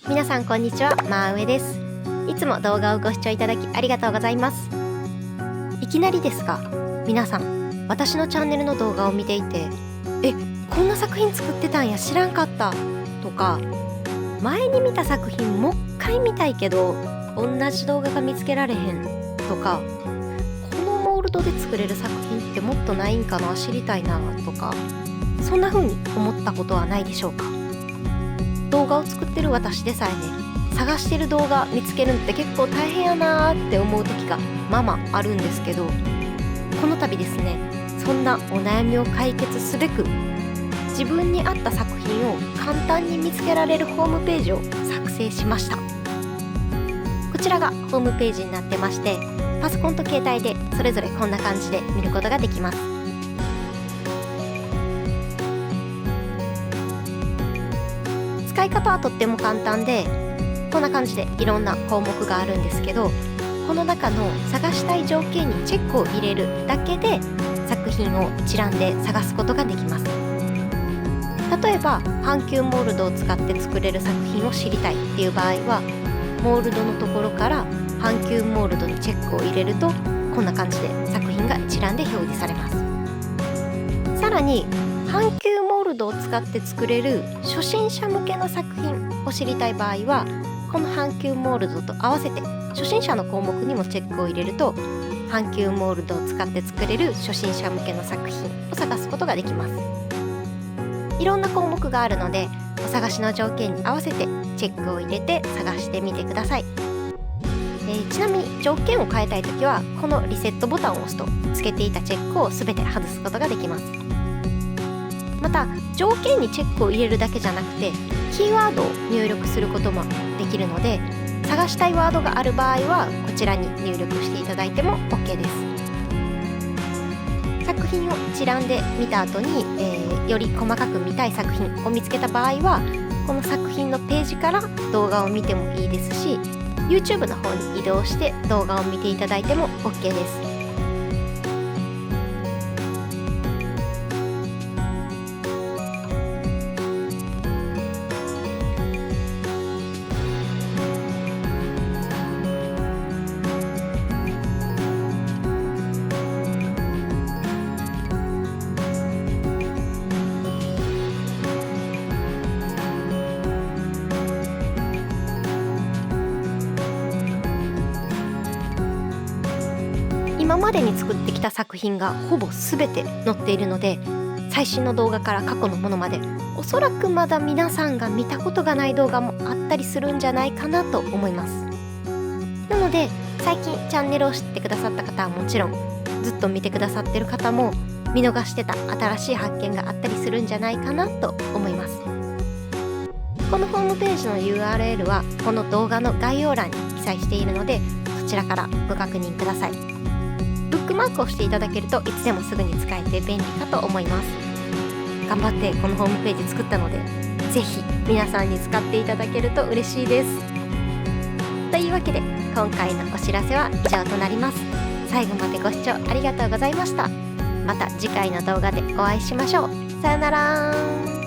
皆さんこんにちは、まあうえです。いつも動画をご視聴いただきありがとうございます。いきなりですが、皆さん私のチャンネルの動画を見ていて、こんな作品作ってたんや知らんかったとか、前に見た作品もう一回見たいけど同じ動画が見つけられへんとか、このモールドで作れる作品ってもっとないんかな、知りたいなとか、そんな風に思ったことはないでしょうか。動画を作ってる私でさえね、探してる動画見つけるのって結構大変やなーって思う時がまあまああるんですけど、この度ですね、そんなお悩みを解決すべく自分に合った作品を簡単に見つけられるホームページを作成しました。こちらがホームページになってまして、パソコンと携帯でそれぞれこんな感じで見ることができます。使い方はとっても簡単で、こんな感じでいろんな項目があるんですけど、この中の探したい条件にチェックを入れるだけで作品を一覧で探すことができます。例えば半球モールドを使って作れる作品を知りたいっていう場合は、モールドのところから半球モールドにチェックを入れると、こんな感じで作品が一覧で表示されます。さらに半球モールドを使って作れる初心者向けの作品を知りたい場合は、この半球モールドと合わせて初心者の項目にもチェックを入れると、半球モールドを使って作れる初心者向けの作品を探すことができます。いろんな項目があるので、お探しの条件に合わせてチェックを入れて探してみてください。ちなみに条件を変えたいときは、このリセットボタンを押すとつけていたチェックをすべて外すことができます。また条件にチェックを入れるだけじゃなくて、キーワードを入力することもできるので、探したいワードがある場合はこちらに入力していただいても OK です。作品を一覧で見た後に、より細かく見たい作品を見つけた場合は、この作品のページから動画を見てもいいですし、 YouTube の方に移動して動画を見ていただいても OK です。今までに作ってきた作品がほぼ全て載っているので、最新の動画から過去のものまで、おそらくまだ皆さんが見たことがない動画もあったりするんじゃないかなと思います。なので最近チャンネルを知ってくださった方はもちろん、ずっと見てくださってる方も見逃してた新しい発見があったりするんじゃないかなと思います。このホームページの URL はこの動画の概要欄に記載しているので、そちらからご確認ください。ブックマークをしていただけるといつでもすぐに使えて便利かと思います。頑張ってこのホームページ作ったので、ぜひ皆さんに使っていただけると嬉しいです。というわけで今回のお知らせは以上となります。最後までご視聴ありがとうございました。また次回の動画でお会いしましょう。さよなら。